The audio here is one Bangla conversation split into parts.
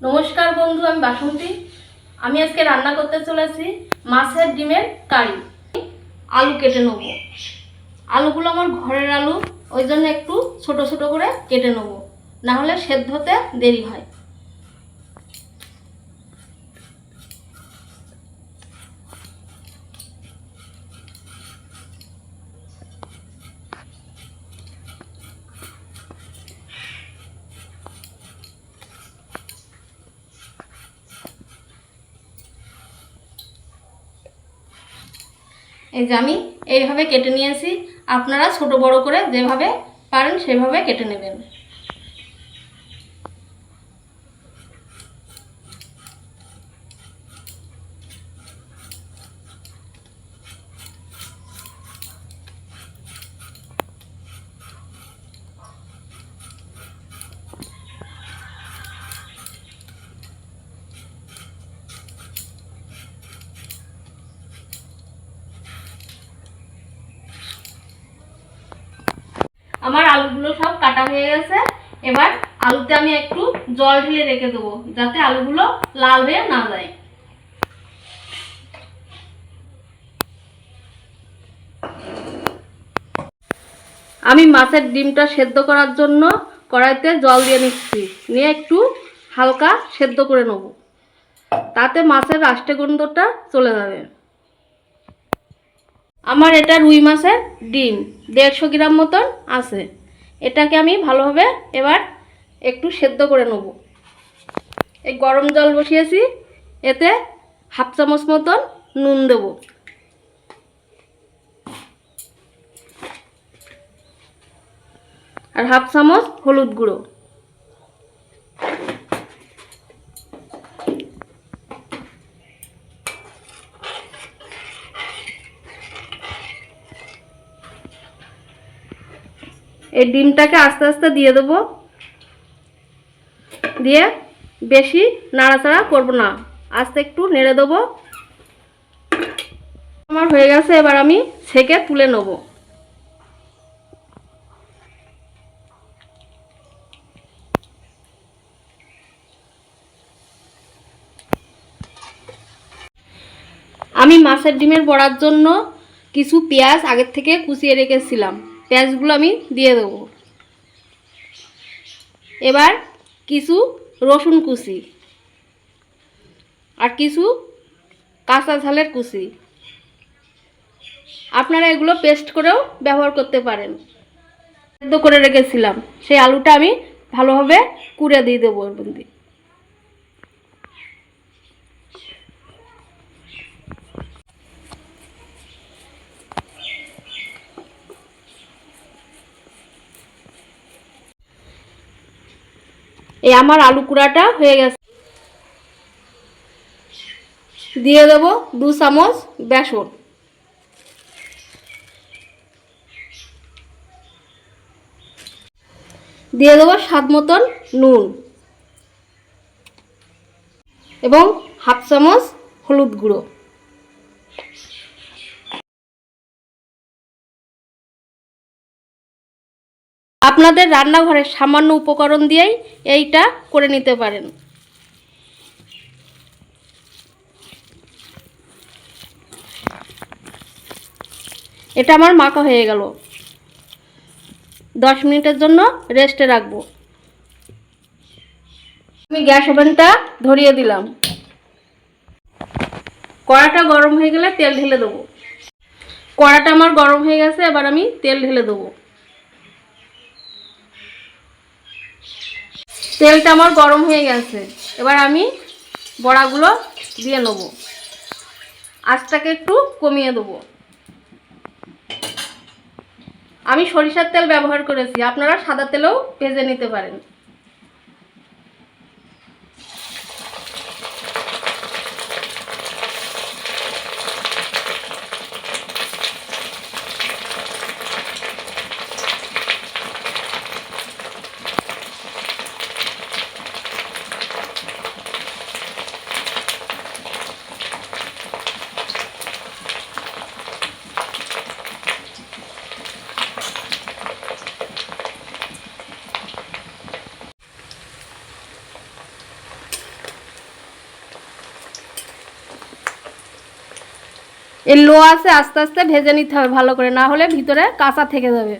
নমস্কার বন্ধু, আমি বাসন্তী। আমি আজকে রান্না করতে চলেছি মাছের ডিমের কারি। আলু কেটে নেব। আলুগুলো আমার ঘরের আলু, ওই জন্য একটু ছোট ছোট করে কেটে নেব, না হলে সেদ্ধ হতে দেরি হয়। এই যে আমি এইভাবে কেটে নিয়েছি। আপনারা ছোট বড় করে যেভাবে পারেন সেভাবে কেটে নেবেন। আমার আলুগুলো সব কাটা হয়ে গেছে। এবার আলুতে আমি একটু জল ঢেলে রেখে দেবো, যাতে আলুগুলো লাল হয়ে না যায়। আমি মাছের ডিমটা সেদ্ধ করার জন্য কড়াইতে জল দিয়ে নিচ্ছি, নিয়ে একটু হালকা সেদ্ধ করে নেব, তাতে মাছের আষ্টে গন্ধটা চলে যাবে। আমার এটা রুই মাছের ডিম 150 গ্রাম মতন আছে। এটাকে আমি ভালোভাবে এবার একটু সেদ্ধ করে নেব। এই গরম জল বসিয়েছি, এতে হাফ চামচ মতন নুন দেব, আর হাফ চামচ হলুদ গুঁড়ো। এই ডিমটাকে আস্তে আস্তে দিয়ে দেব, দিয়ে বেশি নাড়াচাড়া করব না, আস্তে একটু নেড়ে দেবো। আমার হয়ে গেছে, এবার আমি ছেঁকে তুলে নেব। আমি মাছের ডিমের বড়ার জন্য কিছু পেঁয়াজ আগের থেকে কুচিয়ে রেখেছিলাম, পেঁয়াজগুলো আমি দিয়ে দেবো। এবার কিছু রসুন কুচি আর কিছু কাঁচা ঝালের কুচি, আপনারা এগুলো পেস্ট করেও ব্যবহার করতে পারেন। সেদ্ধ করে রেখেছিলাম সেই আলুটা আমি ভালোভাবে কুড়ে দিয়ে দেবো এর মধ্যে। এই আমার আলু কুড়াটা হয়ে গেছে। দিয়ে দেব 2 চামচ বেসন, দিয়ে দেবো স্বাদ মতন নুন এবং হাফ চামচ হলুদ গুঁড়ো। আপনাদের রান্নাঘরের সামান্য উপকরণ দিয়েই এইটা করে নিতে পারেন। এটা আমার মাখা হয়ে গেল, 10 মিনিটের জন্য রেস্টে রাখবো। আমি গ্যাস ওভেনটা ধরিয়ে দিলাম। কড়াটা গরম হয়ে গেলে তেল ঢেলে দেবো। কড়াটা আমার গরম হয়ে গেছে, এবার আমি তেল ঢেলে দেবো। তেলটা আমার গরম হয়ে গেছে, এবার আমি বড়াগুলো দিয়ে নেব। আঁচটাকে একটু কমিয়ে দেবো। আমি সরিষার তেল ব্যবহার করেছি, আপনারা সাদা তেলেও ভেজে নিতে পারেন। এর লো আছে, আস্তে আস্তে ভেজে নিতে হবে ভালো করে, না হলে ভিতরে কাঁচা থেকে যাবে।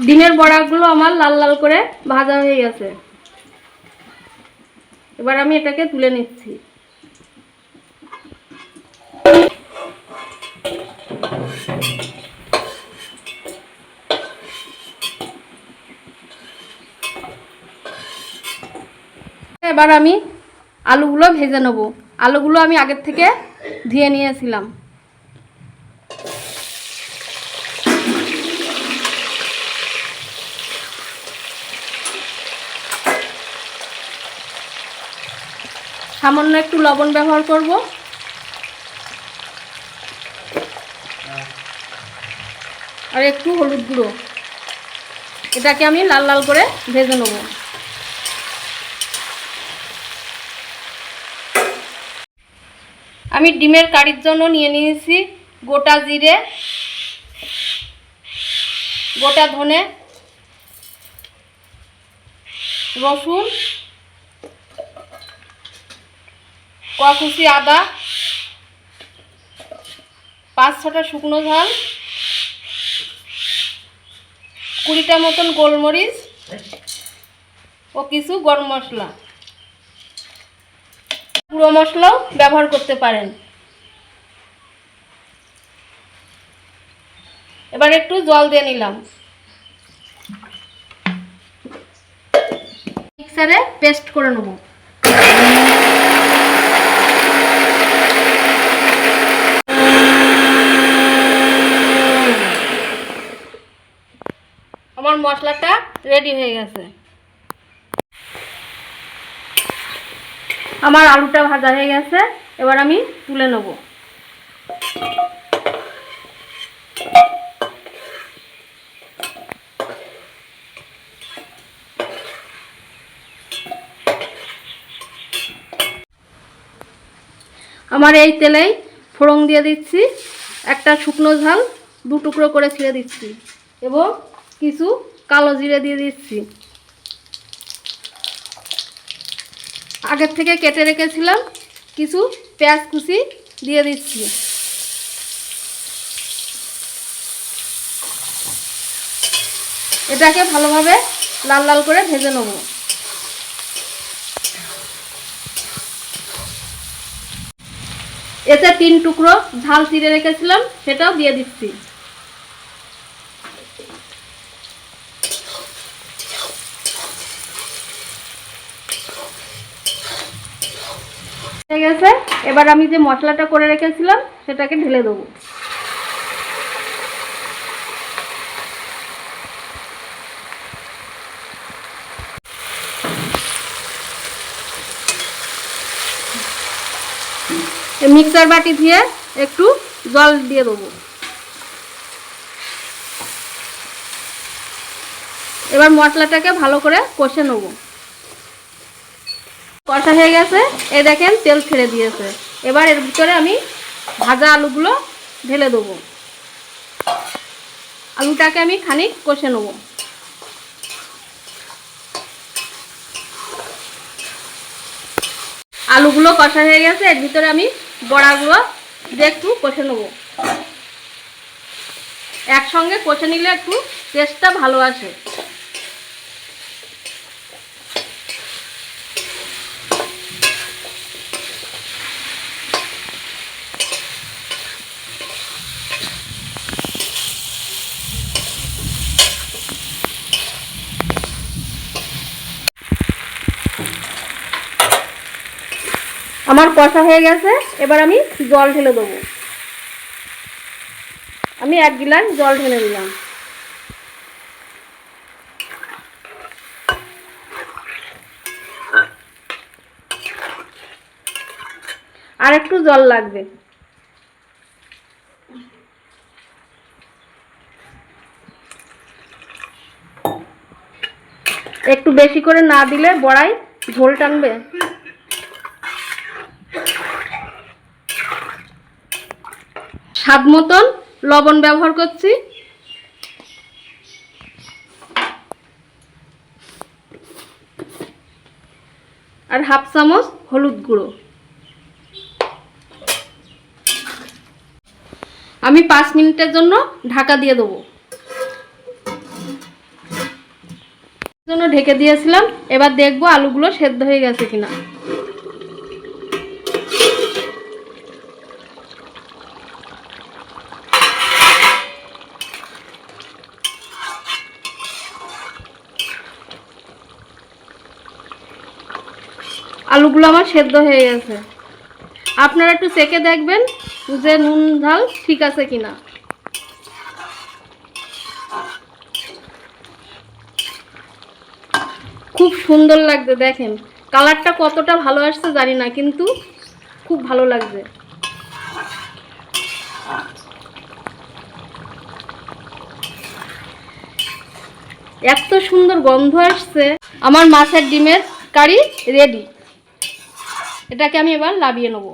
ডিমের বড়াগুলো আমার লাল লাল করে ভাজা হয়ে গেছে। এবার আমি এটাকে তুলে নিচ্ছি। এবার আমি আলুগুলো ভেজে নেব। আলুগুলো আমি আগের থেকে ধুয়ে নিয়েছিলাম। সামান্য একটু লবণ ব্যবহার করব, আর একটু হলুদ গুঁড়ো। এটাকে আমি লাল লাল করে ভেজে নেব। আমি ডিমের কারির জন্য নিয়ে নিয়েছি গোটা জিরে, গোটা ধনে, রসুন, কুচি আদা, 5-6টা শুকনো ঝাল, 20টা মতন গোলমরিচ ও কিছু গরম মশলা। গুঁড়ো মশলাও ব্যবহার করতে পারেন। এবার একটু জল দিয়ে নিলাম। মিক্সারে পেস্ট করে নেব। আমার মশলাটা রেডি হয়ে গেছে। আমার আলুটা ভাজা হয়ে গেছে, এবার আমি তুলে নেব। আমার এই তেলেই ফোড়ন দিয়ে দিচ্ছি। একটা শুকনো ঝাল 2 টুকরো করে ছিঁড়ে দিচ্ছি এবং কিছু কালো জিরে দিয়ে দিচ্ছি। আগের থেকে কেটে রেখেছিলাম কিছু পেঁয়াজ কুচি দিয়ে দিচ্ছি। এটাকে ভালোভাবে লাল লাল করে ভেজে নেব। এতে 3 টুকরো ঝাল চিড়ে রেখেছিলাম, সেটাও দিয়ে দিচ্ছি। হয়ে গেছে, এবার আমি যে মশলাটা করে রেখেছিলাম সেটাকে ঢেলে দেবো। মিক্সার বাটি দিয়ে একটু জল দিয়ে দেবো। এবার মশলাটাকে ভালো করে কষে নেব। কষা হয়ে গেছে, এই দেখেন তেল ছেড়ে দিয়েছে। এবার এর ভিতরে আমি ভাজা আলুগুলো ঢেলে দেবো। আলুটাকে আমি খানিক কষে নেব। আলুগুলো কষা হয়ে গেছে, এর ভিতরে আমি বড়াগুলো দিয়ে একটু কষে নেব। একসঙ্গে কষে নিলে একটু টেস্টটা ভালো আসে। আমার কষা হয়ে গেছে, এবার আমি জল ঢেলে দেবো। আমি 1 গ্লাস জল ঢেলে দিলাম। আর একটু জল লাগবে। একটু বেশি করে না দিলে বড়াই ঝোল টানবে। স্বাদ মতন লবণ ব্যবহার করছি, আর হাফ চামচ হলুদ গুঁড়ো। আমি 5 মিনিটের জন্য ঢাকা দিয়ে দেবো। জন্য ঢেকে দিয়েছিলাম, এবার দেখবো আলুগুলো সেদ্ধ হয়ে গেছে কিনা। আলুগুলো আমার সেদ্ধ হয়ে গেছে। আপনারা একটু চেখে দেখবেন যে নুন ঝাল ঠিক আছে কিনা। খুব সুন্দর লাগছে, দেখেন কালারটা কতটা ভালো আসছে জানি না, কিন্তু খুব ভালো লাগছে। এত সুন্দর গন্ধ আসছে। আমার মাছের ডিমের কারি রেডি। এটাকে আমি এবার নামিয়ে নেব।